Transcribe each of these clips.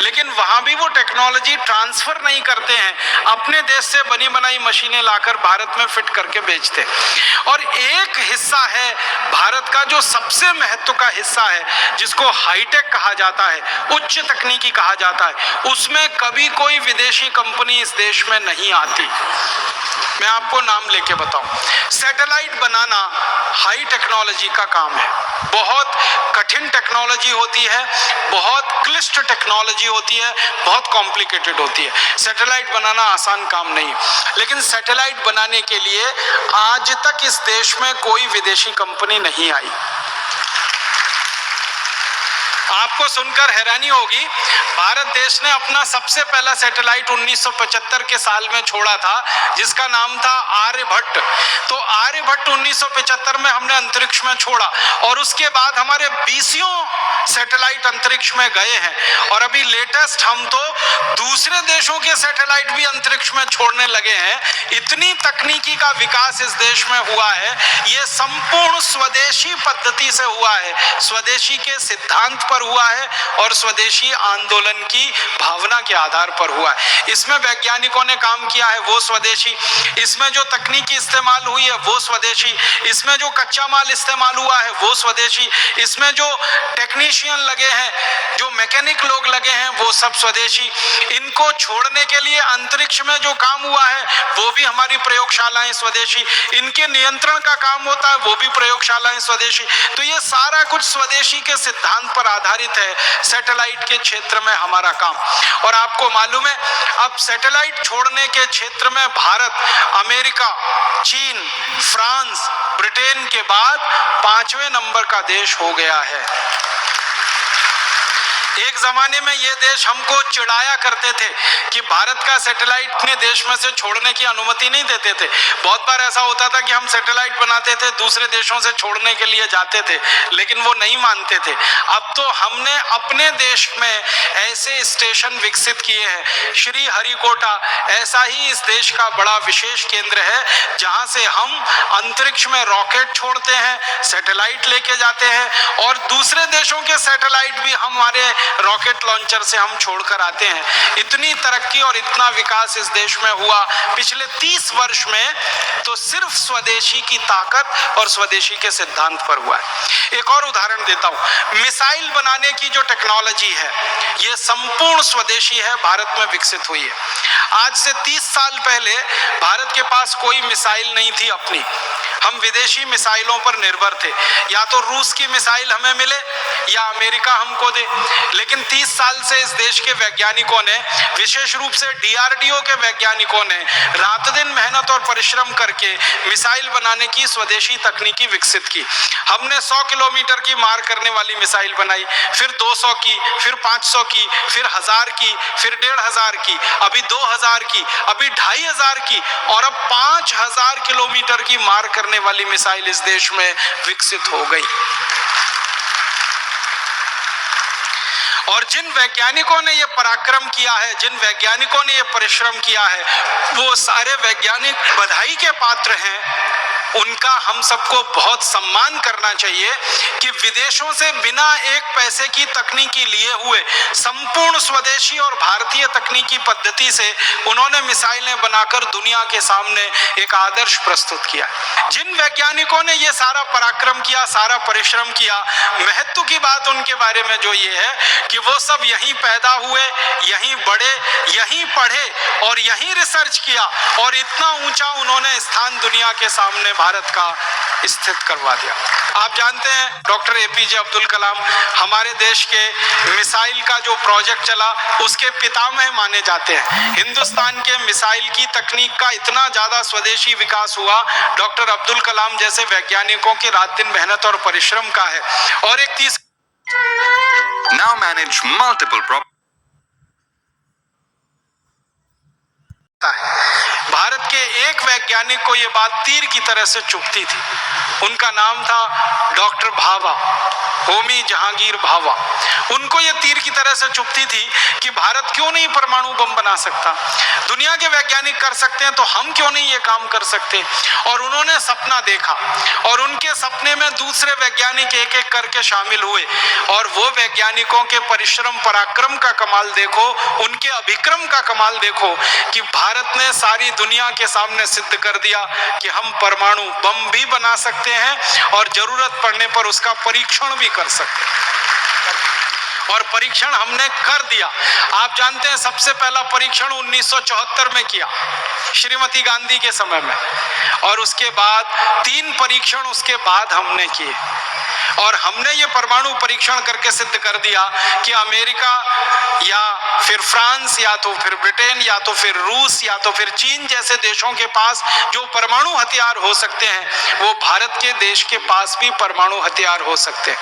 लेकिन वहां भी वो टेक्नोलॉजी ट्रांसफर नहीं करते हैं, अपने देश से बनी बनाई मशीनें लाकर भारत में फिट करके बेचते। और एक हिस्सा है भारत का जो सबसे महत्व का हिस्सा है, जिसको हाईटेक कहा जाता है, उच्च तकनीकी कहा जाता है, उसमें कभी कोई विदेशी कंपनी इस देश में नहीं आती। मैं आपको नाम लेके बताऊं, सैटेलाइट बनाना हाई टेक्नोलॉजी का काम है, बहुत कठिन टेक्नोलॉजी होती है, बहुत क्लिष्ट टेक्नोलॉजी होती है, बहुत कॉम्प्लिकेटेड होती है। सैटेलाइट बनाना आसान काम नहीं, लेकिन सैटेलाइट बनाने के लिए आज तक इस देश में कोई विदेशी कंपनी नहीं आई। आपको सुनकर हैरानी होगी, भारत देश ने अपना सबसे पहला सैटेलाइट 1975 के साल में छोड़ा था, जिसका नाम था आर्यभट्ट। तो आर्यभट्ट 1975 में हमने अंतरिक्ष में छोड़ा, और उसके बाद हमारे 20 सैटेलाइट अंतरिक्ष में गए हैं, और अभी लेटेस्ट हम तो दूसरे देशों के सैटेलाइट भी अंतरिक्ष में छोड़ने लगे हैं। इतनी तकनीकी का विकास इस देश में हुआ है, ये संपूर्ण स्वदेशी पद्धति से हुआ है, स्वदेशी के सिद्धांत पर हुआ है और स्वदेशी आंदोलन की भावना के आधार पर हुआ है। इसमें वैज्ञानिकों ने काम किया है, वो स्वदेशी, इसमें जो तकनीकी इस्तेमाल हुई है वो स्वदेशी, इसमें जो कच्चा माल इस्तेमाल हुआ है वो स्वदेशी, इसमें जो टेक्नीशियन लगे हैं, जो मैकेनिक लोग लगे हैं, वो सब स्वदेशी। इनको छोड़ने के लिए अंतरिक्ष में जो काम हुआ है वो भी हमारी प्रयोगशालाएं स्वदेशी, इनके नियंत्रण का काम होता है वो भी प्रयोगशालाएं स्वदेशी। तो ये सारा कुछ स्वदेशी के सिद्धांत पर आधारित है सैटेलाइट के क्षेत्र में हमारा काम। और आपको मालूम है, अब सैटेलाइट छोड़ने के क्षेत्र में भारत अमेरिका, चीन, फ्रांस, ब्रिटेन के बाद 5वें नंबर का देश हो गया है। एक जमाने में ये देश हमको चिढ़ाया करते थे कि भारत का सैटेलाइट अपने देश में से छोड़ने की अनुमति नहीं देते थे। बहुत बार ऐसा होता था कि हम सैटेलाइट बनाते थे, दूसरे देशों से छोड़ने के लिए जाते थे, लेकिन वो नहीं मानते थे। अब तो हमने अपने देश में ऐसे स्टेशन विकसित किए हैं। श्री हरिकोटा ऐसा ही इस देश का बड़ा विशेष केंद्र है, जहां से हम अंतरिक्ष में रॉकेट छोड़ते हैं, सैटेलाइट लेके जाते हैं, और दूसरे देशों के सैटेलाइट भी हमारे रॉकेट लॉन्चर से हम छोड़कर आते हैं। इतनी तरक्की और इतना विकास इस देश में हुआ पिछले 30 वर्ष में, तो सिर्फ स्वदेशी की ताकत और स्वदेशी के सिद्धांत पर हुआ है। एक और उदाहरण देता हूं, मिसाइल बनाने की जो टेक्नोलॉजी है ये संपूर्ण स्वदेशी है, भारत में विकसित हुई है। आज से 30 साल पहले भारत के पास कोई मिसाइल नहीं थी अपनी, हम विदेशी मिसाइलों पर निर्भर थे, या तो रूस की मिसाइल हमें मिले या अमेरिका हमको दे। लेकिन 30 साल से इस देश के वैज्ञानिकों ने, विशेष रूप से डीआरडीओ के वैज्ञानिकों ने रात दिन मेहनत और परिश्रम करके मिसाइल बनाने की स्वदेशी तकनीकी विकसित की। हमने 100 किलोमीटर की मार करने वाली मिसाइल बनाई, फिर 200 की, फिर 500 की, फिर 1000 की, फिर 1500 की, अभी 2000 की, अभी 2500 की, और अब 5000 किलोमीटर की मार करने वाली मिसाइल इस देश में विकसित हो गई। और जिन वैज्ञानिकों ने ये पराक्रम किया है, जिन वैज्ञानिकों ने ये परिश्रम किया है, वो सारे वैज्ञानिक बधाई के पात्र हैं। उनका हम सबको बहुत सम्मान करना चाहिए कि विदेशों से बिना एक पैसे की तकनीकी लिए हुए संपूर्ण स्वदेशी और भारतीय तकनीकी पद्धति से उन्होंने मिसाइलें बनाकर दुनिया के सामने एक आदर्श प्रस्तुत किया। जिन वैज्ञानिकों ने ये सारा पराक्रम किया, सारा परिश्रम किया, महत्व की बात उनके बारे में जो ये है कि वो सब यहीं पैदा हुए, यहीं बढ़े, यहीं पढ़े और यहीं रिसर्च किया, और इतना ऊंचा उन्होंने स्थान दुनिया के सामने भारत का स्थित करवा दिया। आप जानते हैं डॉक्टर एपीजे अब्दुल कलाम हमारे देश के मिसाइल का जो प्रोजेक्ट चला उसके पितामह माने जाते हैं। हिंदुस्तान के मिसाइल की तकनीक का इतना ज्यादा स्वदेशी विकास हुआ, डॉक्टर अब्दुल कलाम जैसे वैज्ञानिकों की रात दिन मेहनत और परिश्रम का है। और एक Now manage multiple भारत के एक वैज्ञानिक को ये बात तीर की तरह से चुभती थी। उनका नाम था डॉक्टर भाभा, होमी जहांगीर भाभा। उनको ये तीर की तरह से चुभती थी कि भारत क्यों नहीं परमाणु बम बना सकता, दुनिया के वैज्ञानिक कर सकते हैं तो हम क्यों नहीं ये काम कर सकते। और उन्होंने सपना देखा और उनके सपने में दूसरे वैज्ञानिक एक एक करके शामिल हुए और वो वैज्ञानिकों के परिश्रम पराक्रम का कमाल देखो, उनके अभिक्रम का कमाल देखो कि भारत ने सारी दुनिया के सामने सिद्ध कर दिया कि हम परमाणु बम भी बना सकते हैं और जरूरत पड़ने पर उसका परीक्षण भी कर सकते हैं। और परीक्षण हमने कर दिया। आप जानते हैं सबसे पहला परीक्षण 1974 में किया श्रीमती गांधी के समय में, और उसके बाद 3 परीक्षण उसके बाद हमने किए और हमने ये परमाणु परीक्षण करके सिद्ध कर दिया कि अमेरिका या फिर फ्रांस या तो फिर ब्रिटेन या तो फिर रूस या तो फिर चीन जैसे देशों के पास जो परमाणु हथियार हो सकते हैं वो भारत के देश के पास भी परमाणु हथियार हो सकते हैं।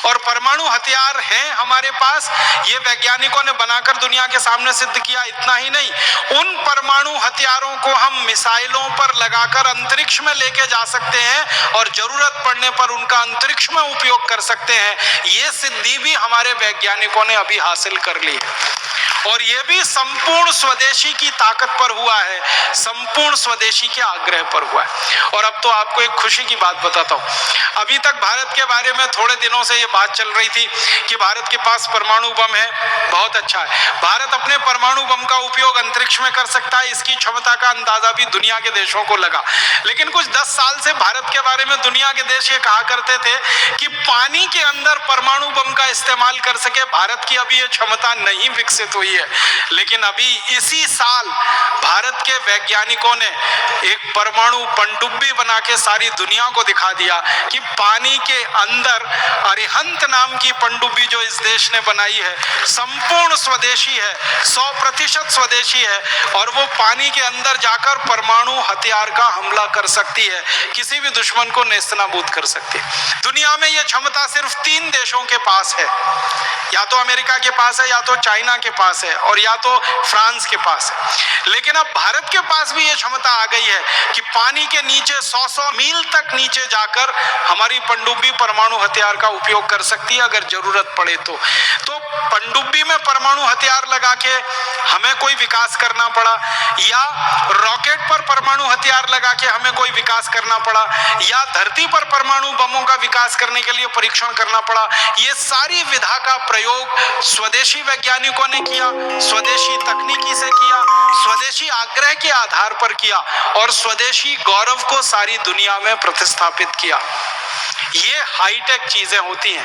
और परमाणु हथियार हैं हमारे पास, ये वैज्ञानिकों ने बनाकर दुनिया के सामने सिद्ध किया। इतना ही नहीं, उन परमाणु हथियारों को हम मिसाइलों पर लगाकर अंतरिक्ष में लेके जा सकते हैं और जरूरत पड़ने पर उनका अंतरिक्ष में उपयोग कर सकते हैं। ये सिद्धि भी हमारे वैज्ञानिकों ने अभी हासिल कर ली है और ये भी संपूर्ण स्वदेशी की ताकत पर हुआ है, संपूर्ण स्वदेशी के आग्रह पर हुआ है। और अब तो आपको एक खुशी की बात बताता हूं, अभी तक भारत के बारे में थोड़े दिनों से ये बात चल रही थी कि भारत के पास परमाणु बम है, बहुत अच्छा है, भारत अपने परमाणु बम का उपयोग अंतरिक्ष में कर सकता है, इसकी क्षमता का अंदाजा भी दुनिया के देशों को लगा। लेकिन कुछ 10 साल से भारत के बारे में दुनिया के देश ये कहा करते थे कि पानी के अंदर परमाणु बम का इस्तेमाल कर सके, भारत की अभी ये क्षमता नहीं विकसित हुई है। लेकिन अभी इसी साल भारत के वैज्ञानिकों ने एक परमाणु पनडुब्बी बना के सारी दुनिया को दिखा दिया कि पानी के अंदर अरिहंत नाम की पनडुब्बी जो इस देश ने बनाई है संपूर्ण स्वदेशी है, 100% स्वदेशी है और वो पानी के अंदर जाकर परमाणु हथियार का हमला कर सकती है, किसी भी दुश्मन को नेस्तनाबूद कर सकती है। दुनिया में ये क्षमता सिर्फ 3 देशों के पास है, या तो अमेरिका के पास है, या तो चाइना के पास है और या तो फ्रांस के पास है। लेकिन अब भारत के पास भी ये क्षमता आ गई है कि पानी के नीचे 100 मील तक नीचे जाकर हमारी पनडुब्बी परमाणु हथियार का उपयोग कर सकती है अगर जरूरत पड़े तो पनडुब्बी में परमाणु हथियार लगा के हमें कोई विकास करना पड़ा, या रॉकेट पर परमाणु हथियार लगा के हमें कोई विकास करना पड़ा, या धरती पर परमाणु बमों का विकास करने के लिए परीक्षण करना पड़ा, ये सारी विधा का प्रयोग स्वदेशी वैज्ञानिकों ने किया, स्वदेशी तकनीकी से किया, स्वदेशी आग्रह के आधार पर किया और स्वदेशी गौरव को सारी दुनिया में प्रतिस्थापित किया। ये हाईटेक चीजें होती हैं,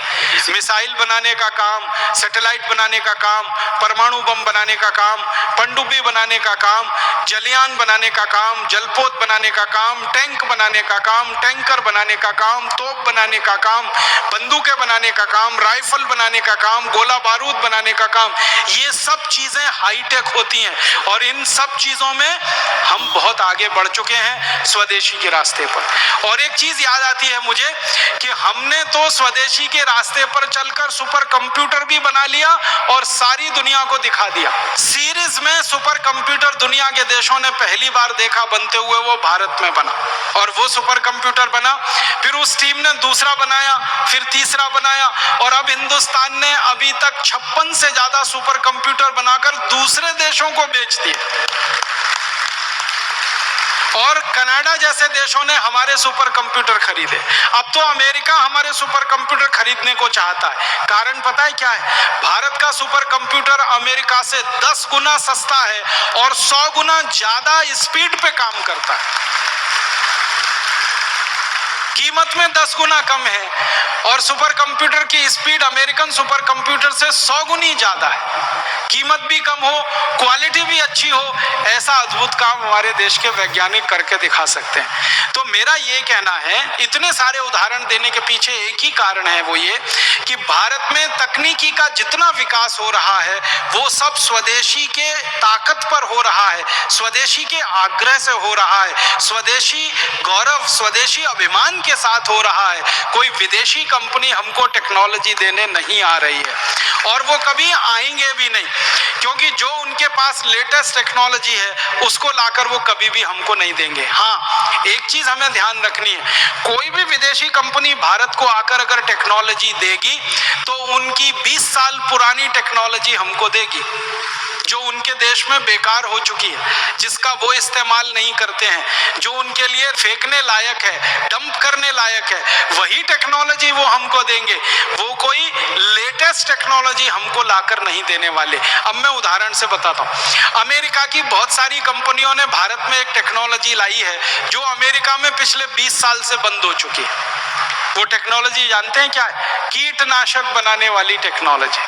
मिसाइल बनाने का काम, सैटेलाइट बनाने का काम, परमाणु बम बनाने का काम, पनडुब्बी बनाने का काम, जलयान बनाने का काम, जलपोत बनाने का काम, टैंक बनाने का काम, टैंकर बनाने का काम, तोप बनाने का काम, बंदूकें बनाने का काम, राइफल बनाने का काम, गोला बारूद बनाने का काम, ये सब चीजें हाईटेक होती हैं और इन सब चीजों में हम बहुत आगे बढ़ चुके हैं स्वदेशी के रास्ते पर। और एक चीज याद आती है मुझे कि हमने तो स्वदेशी के रास्ते पर चलकर सुपर कंप्यूटर भी बना लिया और सारी दुनिया को दिखा दिया। सीरीज में सुपर कंप्यूटर दुनिया के देशों ने पहली बार देखा बनते हुए, वो भारत में बना और वो सुपर कंप्यूटर बना, फिर उस टीम ने दूसरा बनाया, फिर तीसरा बनाया और अब हिंदुस्तान ने अभी तक 56 से ज्यादा सुपर कंप्यूटर बनाकर दूसरे देशों को बेच दिए और कनाडा जैसे देशों ने हमारे सुपर कंप्यूटर खरीदे। अब तो अमेरिका हमारे सुपर कंप्यूटर खरीदने को चाहता है। कारण पता है क्या है? भारत का सुपर कंप्यूटर अमेरिका से 10 गुना सस्ता है और 100 गुना ज्यादा स्पीड पे काम करता है। कीमत में 10 गुना कम है और सुपर कंप्यूटर की स्पीड अमेरिकन सुपर कंप्यूटर से 100 गुनी ज्यादा है। कीमत भी कम हो, क्वालिटी भी अच्छी हो, ऐसा अद्भुत काम हमारे देश के वैज्ञानिक करके दिखा सकते हैं। तो मेरा ये कहना है, इतने सारे उदाहरण देने के पीछे एक ही कारण है, वो ये कि भारत में तकनीकी का जितना विकास हो रहा है वो सब स्वदेशी के ताकत पर हो रहा है, स्वदेशी के आग्रह से हो रहा है, स्वदेशी गौरव, स्वदेशी अभिमान के साथ हो रहा है। कोई विदेशी कंपनी हमको टेक्नोलॉजी देने नहीं आ रही है और वो कभी आएंगे भी नहीं, क्योंकि क्योंकि जो उनके पास लेटेस्ट टेक्नोलॉजी है उसको लाकर वो कभी भी हमको नहीं देंगे। हाँ, एक चीज हमें ध्यान रखनी है, कोई भी विदेशी कंपनी भारत को आकर अगर टेक्नोलॉजी देगी तो उनकी 20 साल पुरानी टेक्नोलॉजी हमको देगी, जो उनके देश में बेकार हो चुकी है, जिसका वो इस्तेमाल नहीं करते हैं, जो उनके लिए फेंकने लायक है, डंप करने लायक है, वही टेक्नोलॉजी वो हमको देंगे। वो कोई लेटेस्ट टेक्नोलॉजी हमको लाकर नहीं देने वाले। अब मैं उदाहरण से बताता हूँ, अमेरिका की बहुत सारी कंपनियों ने भारत में एक टेक्नोलॉजी लाई है जो अमेरिका में पिछले 20 साल से बंद हो चुकी है। वो टेक्नोलॉजी जानते हैं क्या है? कीटनाशक बनाने वाली टेक्नोलॉजी,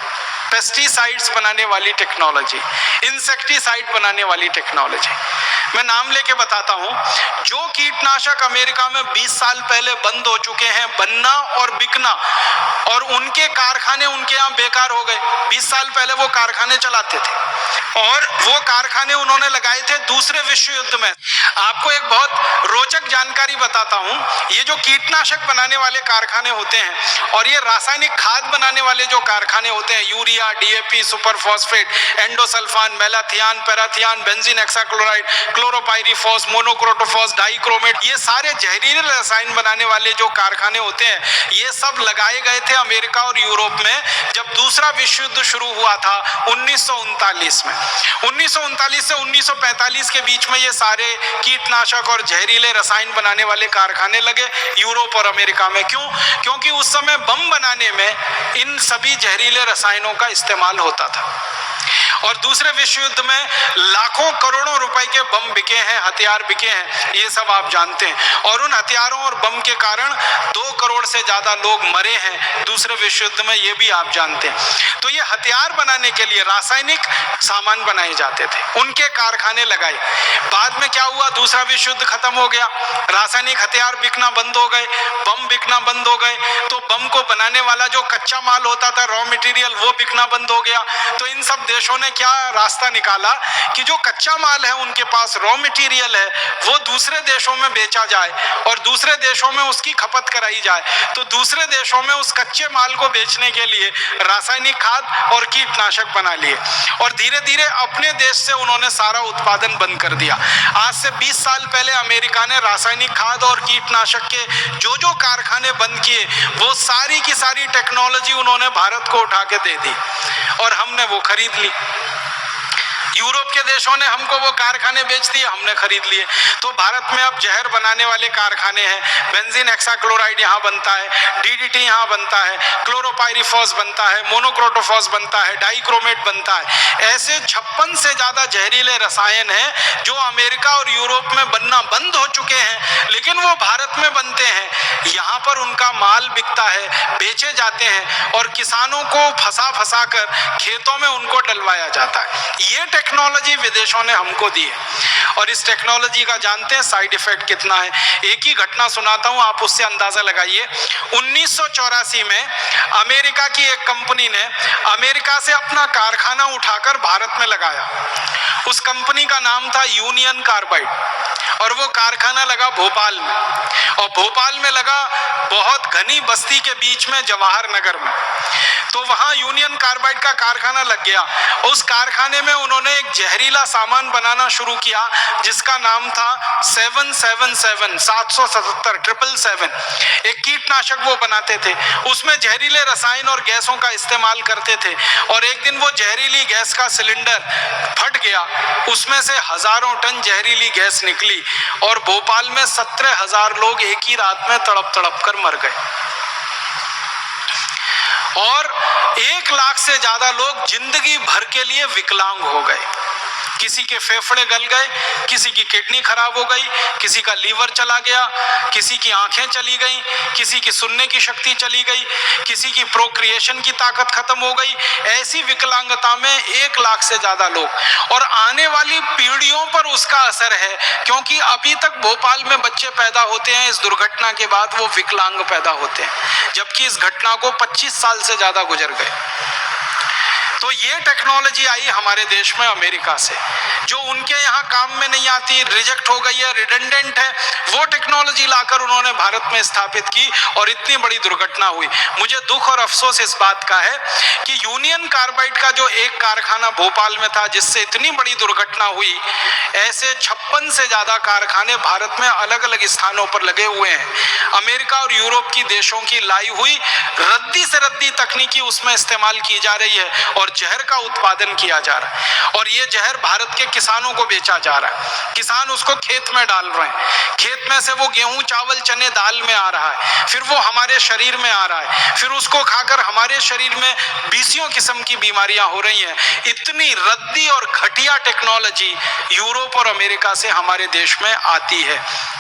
पेस्टिसाइड्स बनाने वाली टेक्नोलॉजी, इंसेक्टिसाइड बनाने वाली टेक्नोलॉजी। मैं नाम लेके बताता हूं, जो कीटनाशक अमेरिका में 20 साल पहले बंद हो चुके हैं बनना और बिकना, और उनके कारखाने उनके यहां बेकार हो गए। 20 साल पहले वो कारखाने चलाते थे और वो कारखाने उन्होंने लगाए थे दूसरे विश्व युद्ध में। आपको एक बहुत रोचक जानकारी बताता हूं, ये जो कीटनाशक बनाने वाले कारखाने होते हैं और ये रासायनिक खाद बनाने वाले जो कारखाने होते हैं, urea, DAP, super phosphate, endosulfan, malathion, parathion, benzene hexachloride, chlorpyrifos, monocrotophos, dichromate, ये सारे जहरीले रसायन बनाने वाले जो कारखाने होते हैं, ये सब लगाए गए थे अमेरिका और यूरोप में जब दूसरा विश्व युद्ध शुरू हुआ था 1939 में। 1939 से 1945 के बीच में ये सारे कीटनाशक और जहरीले रसायन बनाने वाले कारखाने लगे यूरोप और अमेरिका में। क्यों? क्योंकि उस समय बम बनाने में इन सभी जहरीले रसायनों का इस्तेमाल होता था और दूसरे विश्व युद्ध में लाखों करोड़ों रुपए के बम बिके हैं, हथियार बिके हैं, ये सब आप जानते हैं। और उन हथियारों और बम के कारण 2 करोड़ से ज्यादा लोग मरे हैं दूसरे विश्व युद्ध में, ये भी आप जानते हैं। तो ये हथियार बनाने के लिए रासायनिक सामान बनाए जाते थे, उनके कारखाने लगाए। बाद में क्या हुआ? दूसरा विश्व युद्ध खत्म हो गया, रासायनिक हथियार बिकना बंद हो गए, बम बिकना बंद हो गए, तो बम को बनाने वाला जो कच्चा माल होता था, रॉ मटेरियल, वो बिकना बंद हो गया। तो इन सब देशों ने क्या रास्ता निकाला कि जो कच्चा माल है, उनके पास रॉ मटेरियल है, वो दूसरे देशों में बेचा जाए और दूसरे देशों में उसकी खपत कराई जाए। तो दूसरे देशों में उस कच्चे माल को बेचने के लिए रासायनिक खाद और कीटनाशक बना लिए और धीरे धीरे अपने देश से उन्होंने सारा उत्पादन बंद कर दिया। आज से 20 साल पहले अमेरिका ने रासायनिक खाद और कीटनाशक के जो कारखाने बंद किए, वो सारी की सारी टेक्नोलॉजी उन्होंने भारत को उठा के दे दी और हमने वो खरीद ली। यूरोप के देशों ने हमको वो कारखाने बेच दिए, हमने खरीद लिए। तो भारत में अब जहर बनाने वाले कारखाने हैं, बेंजीन हेक्साक्लोराइड यहाँ बनता है, डीडीटी यहाँ बनता है, क्लोरोपाइरीफॉस बनता है, मोनोक्रोटोफॉस बनता है, डाइक्रोमेट बनता है। ऐसे 56 से ज्यादा जहरीले रसायन हैं जो अमेरिका और यूरोप में बनना बंद हो चुके हैं, लेकिन वो भारत में बनते हैं। यहाँ पर उनका माल बिकता है, बेचे जाते हैं और किसानों को फंसा फंसा कर खेतों में उनको डलवाया जाता है। ये टेक्नोलॉजी विदेशों ने हमको दी है और इस टेक्नोलॉजी का जानते हैं साइड इफेक्ट कितना है। एक ही घटना सुनाता हूं, आप उससे अंदाजा लगाइए। 1984 में अमेरिका की एक कंपनी ने अमेरिका से अपना कारखाना उठाकर भारत में लगाया। उस कंपनी का नाम था यूनियन कार्बाइड और वो कारखाना लगा भोपाल में, और भोपाल में लगा बहुत घनी बस्ती के बीच में, जवाहर नगर में। तो वहां यूनियन कार्बाइड का कारखाना लग गया। उस कारखाने में उन्होंने एक जहरीला सामान बनाना शुरू किया जिसका नाम था 777 777 एक कीटनाशक वो बनाते थे। उसमें जहरीले रसायन और गैसों का इस्तेमाल करते थे और एक दिन वो जहरीली गैस का सिलेंडर फट गया, उसमें से हजारों टन जहरीली गैस निकली और भोपाल में 17,000 लोग एक ही रात में तड़प तड़प कर मर गए और 1 लाख से ज्यादा लोग जिंदगी भर के लिए विकलांग हो गए। किसी के फेफड़े गल गए, किसी की किडनी खराब हो गई, किसी का लीवर चला गया, किसी की आंखें चली गई, किसी की सुनने की शक्ति चली गई, किसी की प्रोक्रिएशन की ताकत खत्म हो गई। ऐसी विकलांगता में 1 लाख से ज्यादा लोग, और आने वाली पीढ़ियों पर उसका असर है क्योंकि अभी तक भोपाल में बच्चे पैदा होते हैं, इस दुर्घटना के बाद वो विकलांग पैदा होते हैं, जबकि इस घटना को 25 साल से ज्यादा गुजर गए। तो ये टेक्नोलॉजी आई हमारे देश में अमेरिका से, जो उनके यहाँ काम में नहीं आती, रिजेक्ट हो गई है, रिडंडेंट है, वो टेक्नोलॉजी लाकर उन्होंने भारत में स्थापित की और इतनी बड़ी दुर्घटना हुई। मुझे दुख और अफसोस इस बात का है कि यूनियन कार्बाइड का जो एक कारखाना भोपाल में था जिससे इतनी बड़ी दुर्घटना हुई, ऐसे 56 से ज्यादा कारखाने भारत में अलग अलग स्थानों पर लगे हुए हैं। अमेरिका और यूरोप की देशों की लाई हुई रद्दी से रद्दी तकनीकी उसमें इस्तेमाल की जा रही है और जहर का उत्पादन किया जा रहा है और ये जहर भारत के किसानों को बेचा जा रहा है। किसान उसको खेत में डाल रहे हैं, खेत में से वो गेहूं चावल चने दाल में आ रहा है, फिर वो हमारे शरीर में आ रहा है, फिर उसको खाकर हमारे शरीर में बीसियों किस्म की बीमारियां हो रही हैं। इतनी रद्दी और घटिया टेक्नोलॉजी यूरोप और अमेरिका से हमारे देश में आती है,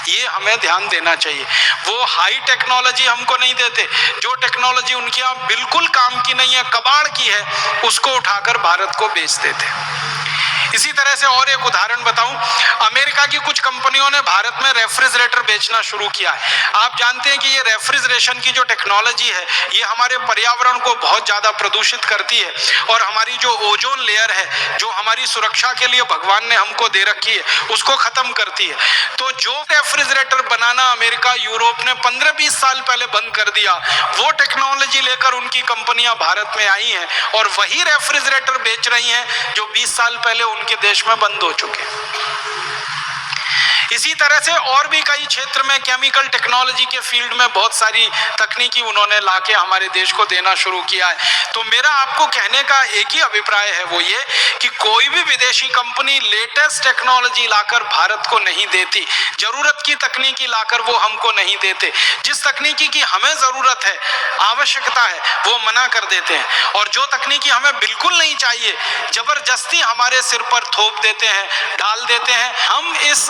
ये हमें ध्यान देना चाहिए। वो हाई टेक्नोलॉजी हमको नहीं देते, जो टेक्नोलॉजी उनके यहाँ बिल्कुल काम की नहीं है, कबाड़ की है, उसको उठाकर भारत को बेच देते। इसी तरह से और एक उदाहरण बताऊं, अमेरिका की कुछ कंपनियों ने भारत में रेफ्रिजरेटर बेचना शुरू किया है। आप जानते हैं कि ये रेफ्रिजरेशन की जो टेक्नोलॉजी है ये हमारे पर्यावरण को बहुत ज्यादा प्रदूषित करती है और हमारी जो ओजोन लेयर है, जो हमारी सुरक्षा के लिए भगवान ने हमको दे रखी है, उसको खत्म करती है। तो जो रेफ्रिजरेटर बनाना अमेरिका यूरोप ने 15-20 साल पहले बंद कर दिया, वो टेक्नोलॉजी लेकर उनकी कंपनियां भारत में आई हैं और वही रेफ्रिजरेटर बेच रही हैं जो 20 साल पहले उनके देश में बंद हो चुके। इसी तरह से और भी कई क्षेत्र में केमिकल टेक्नोलॉजी के फील्ड में बहुत सारी तकनीकी उन्होंने लाके हमारे देश को देना शुरू किया है। तो मेरा आपको कहने का एक ही अभिप्राय है, वो ये कि कोई भी विदेशी कंपनी लेटेस्ट टेक्नोलॉजी लाकर भारत को नहीं देती, जरूरत की तकनीकी लाकर वो हमको नहीं देते। जिस तकनीकी की हमें जरूरत है, आवश्यकता है, वो मना कर देते हैं और जो तकनीकी हमें बिल्कुल नहीं चाहिए जबरदस्ती हमारे सिर पर थोप देते हैं, डाल देते हैं। हम इस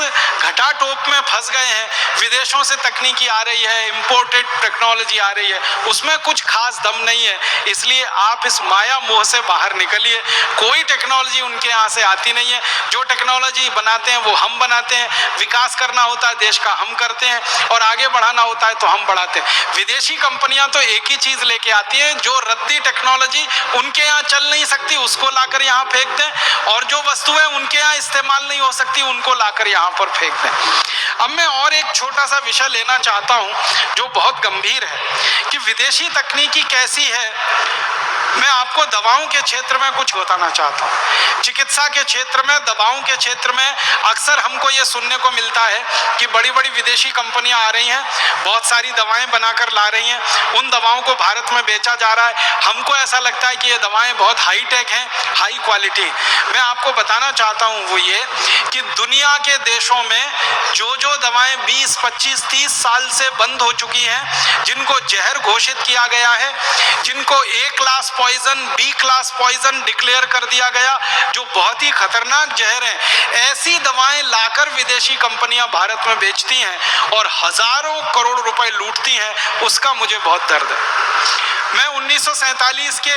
घटा टोप में फंस गए हैं। विदेशों से तकनीकी आ रही है, इंपोर्टेड टेक्नोलॉजी आ रही है, उसमें कुछ खास दम नहीं है। इसलिए आप इस माया मोह से बाहर निकलिए। कोई टेक्नोलॉजी उनके यहाँ से आती नहीं है। जो टेक्नोलॉजी बनाते हैं वो हम बनाते हैं। विकास करना होता है देश का हम करते हैं और आगे बढ़ाना होता है तो हम बढ़ाते हैं। विदेशी कंपनियां तो एक ही चीज लेके आती हैं, जो रद्दी टेक्नोलॉजी उनके यहाँ चल नहीं सकती उसको लाकर यहाँ फेंक दें और जो वस्तुएं उनके यहाँ इस्तेमाल नहीं हो सकती उनको लाकर यहाँ पर फेंक दें। अब मैं और एक छोटा सा विषय लेना चाहता हूं जो बहुत गंभीर है कि विदेशी तकनीकी कैसी है। मैं आपको दवाओं के क्षेत्र में कुछ बताना चाहता हूं। चिकित्सा के क्षेत्र में, दवाओं के क्षेत्र में अक्सर हमको ये सुनने को मिलता है कि बड़ी बड़ी विदेशी कंपनियां आ रही हैं, बहुत सारी दवाएं बनाकर ला रही हैं, उन दवाओं को भारत में बेचा जा रहा है। हमको ऐसा लगता है कि ये दवाएं बहुत हाई टेक हैं, हाई क्वालिटी। मैं आपको बताना चाहता हूं वो ये कि दुनिया के देशों में जो जो दवाएं 20, 25, 30 साल से बंद हो चुकी हैं, जिनको जहर घोषित किया गया है, जिनको A class poison, B class poison declare कर दिया गया, जो बहुत ही खतरनाक जहर हैं, ऐसी दवाएं लाकर विदेशी कंपनियां भारत में बेचती हैं और हजारों करोड़ रुपए लूटती हैं। उसका मुझे बहुत दर्द है। मैं 1947 के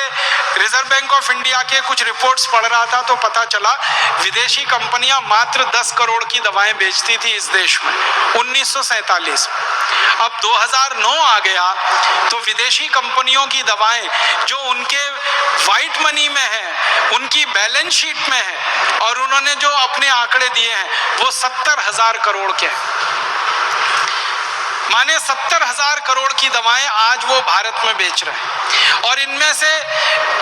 रिजर्व बैंक ऑफ इंडिया के कुछ रिपोर्ट्स पढ़ रहा था तो पता चला विदेशी कंपनियां मात्र 10 करोड़ की दवाएं बेचती थी इस देश में 1947। अब 2009 आ गया तो विदेशी कंपनियों की दवाएं जो उनके वाइट मनी में है, उनकी बैलेंस शीट में है और उन्होंने जो अपने आंकड़े दिए हैं वो 70,000 करोड़ के हैं। माने 70,000 करोड़ की दवाएं आज वो भारत में बेच रहे हैं और इनमें से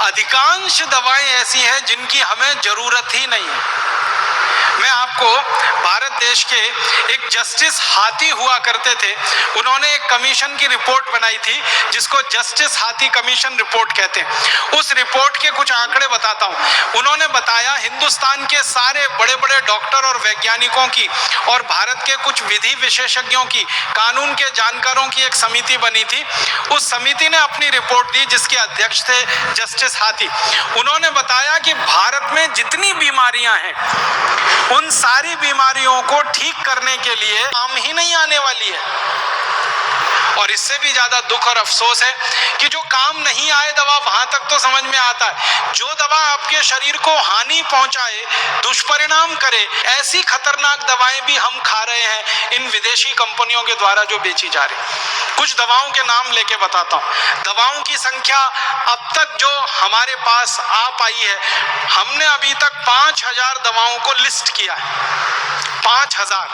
अधिकांश दवाएं ऐसी हैं जिनकी हमें जरूरत ही नहीं है। मैं आपको भारत देश के एक जस्टिस हाथी हुआ करते थे, उन्होंने एक कमीशन की रिपोर्ट बनाई थी जिसको जस्टिस हाथी कमीशन रिपोर्ट कहते हैं। उस रिपोर्ट के कुछ आंकड़े बताता हूं। उन्होंने बताया हिंदुस्तान के सारे बड़े बड़े डॉक्टर और वैज्ञानिकों की और भारत के कुछ विधि विशेषज्ञों की, कानून के जानकारों की एक समिति बनी थी। उस समिति ने अपनी रिपोर्ट दी जिसके अध्यक्ष थे जस्टिस हाथी। उन्होंने बताया कि भारत में जितनी बीमारियां हैं उन सारी बीमारियों को ठीक करने के लिए काम ही नहीं आने वाली है और इससे भी ज्यादा दुख और अफसोस है कि जो काम नहीं आए दवा वहां तक तो समझ में आता है, जो दवा आपके शरीर को हानि पहुंचाए, दुष्परिणाम करे, ऐसी खतरनाक दवाएं भी हम खा रहे हैं इन विदेशी कंपनियों के द्वारा जो बेची जा रही। कुछ दवाओं के नाम लेके बताता हूं। दवाओं की संख्या अब तक जो हमारे पास आ पाई है, हमने अभी तक 5000 दवाओं को लिस्ट किया है। 5000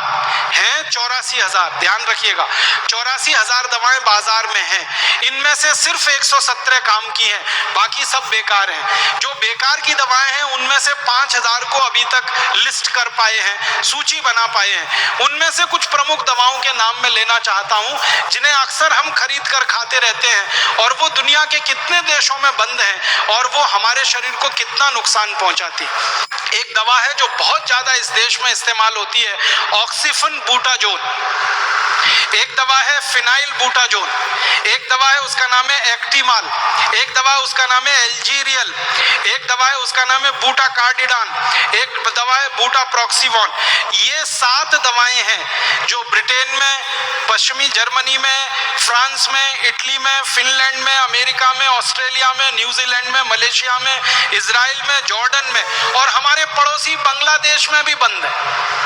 हैं, 84,000, ध्यान रखिएगा, 84,000 दवाएं बाजार में हैं। इनमें से सिर्फ 117 काम की हैं, बाकी सब बेकार हैं। जो बेकार की दवाएं हैं उनमें से 5000 को अभी तक लिस्ट कर पाए हैं, सूची बना पाए हैं। उनमें से कुछ प्रमुख दवाओं के नाम मैं लेना चाहता हूं जिन्हें अक्सर हम खरीद कर खाते रहते हैं, और वो दुनिया के कितने देशों में बंद हैं और वो हमारे शरीर को कितना नुकसान पहुंचाती। एक दवा है जो बहुत ज्यादा इस देश में इस्तेमाल होती है, ऑक्सीफन बूटाजोल। एक दवा है फिनाइल बूटाजोल। एक दवा है उसका नाम है एक्टिमाल। एक दवा है उसका नाम है एल्जीरियल। एक दवा है उसका नाम है बूटा कार्डिडान। एक दवा है बूटा प्रॉक्सीवॉन। ये 7 दवाएं हैं जो ब्रिटेन में, पश्चिमी जर्मनी में, फ्रांस में, इटली में, फिनलैंड में, अमेरिका में, ऑस्ट्रेलिया में, न्यूजीलैंड में, मलेशिया में, इजराइल में, जॉर्डन में और हमारे पड़ोसी बांग्लादेश में भी बंद है।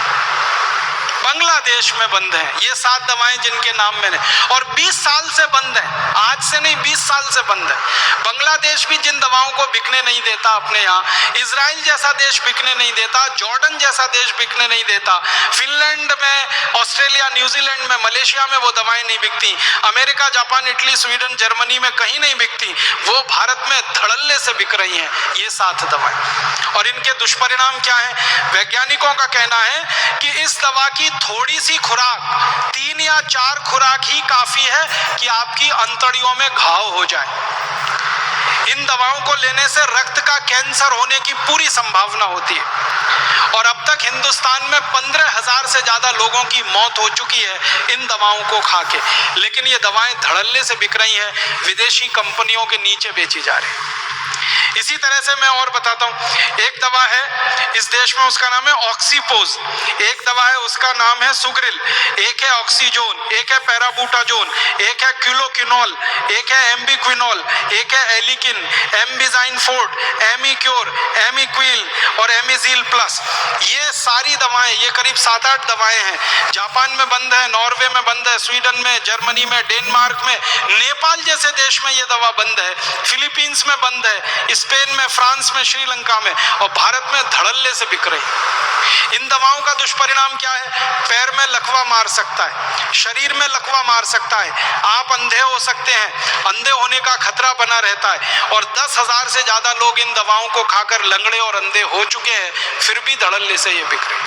बांग्लादेश में बंद है ये 7 दवाएं जिनके नाम मैंने, और 20 साल से बंद है, आज से नहीं 20 साल से बंद है। बांग्लादेश भी जिन दवाओं को बिकने नहीं देता अपने यहाँ, इजराइल जैसा देश बिकने नहीं देता, जॉर्डन जैसा देश बिकने नहीं देता, फिनलैंड में, ऑस्ट्रेलिया, न्यूजीलैंड में, मलेशिया में वो दवाएं नहीं बिकती, America, Japan, Italy, Sweden, Germany में कहीं नहीं बिकती, वो भारत में धड़ल्ले से बिक रही हैं ये 7 दवाएं। और इनके दुष्परिणाम क्या है? वैज्ञानिकों का कहना है कि इस दवा की थोड़ी सी खुराक, 3 या 4 खुराक ही काफी है कि आपकी अंतड़ियों में घाव हो जाए। इन दवाओं को लेने से रक्त का कैंसर होने की पूरी संभावना होती है, और अब तक हिंदुस्तान में 15,000 से ज्यादा लोगों की मौत हो चुकी है इन दवाओं को खा के। लेकिन ये दवाएं धड़ल्ले से बिक रही हैं, विदेशी कंपनियों के नीचे बेची जा रही है। इसी तरह से मैं और बताता हूं, एक दवा है इस देश में, उसका नाम है ऑक्सीपोज। एक दवा है उसका नाम है सुग्रिल। एक है ऑक्सीजोन, एक है पैराबूटाजोन, एक है क्यूलोकिनोल, एक है एम्बिक्विनोल, एक है एलिकिन, एम्बिजाइन फोर्ट, एमिक्योर, एमिक्विल और एमिजील प्लस। ये सारी दवाएं, ये करीब 7-8 दवाएं हैं। जापान में बंद है, नॉर्वे में बंद है, स्वीडन में, जर्मनी में, डेनमार्क में, नेपाल जैसे देश में ये दवा बंद है, फिलीपींस में बंद है, स्पेन में, फ्रांस में, श्रीलंका में, और भारत में धड़ल्ले से बिक रही। इन दवाओं का दुष्परिणाम क्या है? पैर में लकवा मार सकता है, शरीर में लकवा मार सकता है, आप अंधे हो सकते हैं, अंधे होने का खतरा बना रहता है, और 10,000 से ज्यादा लोग इन दवाओं को खाकर लंगड़े और अंधे हो चुके हैं, फिर भी धड़ल्ले से ये बिक रहे हैं।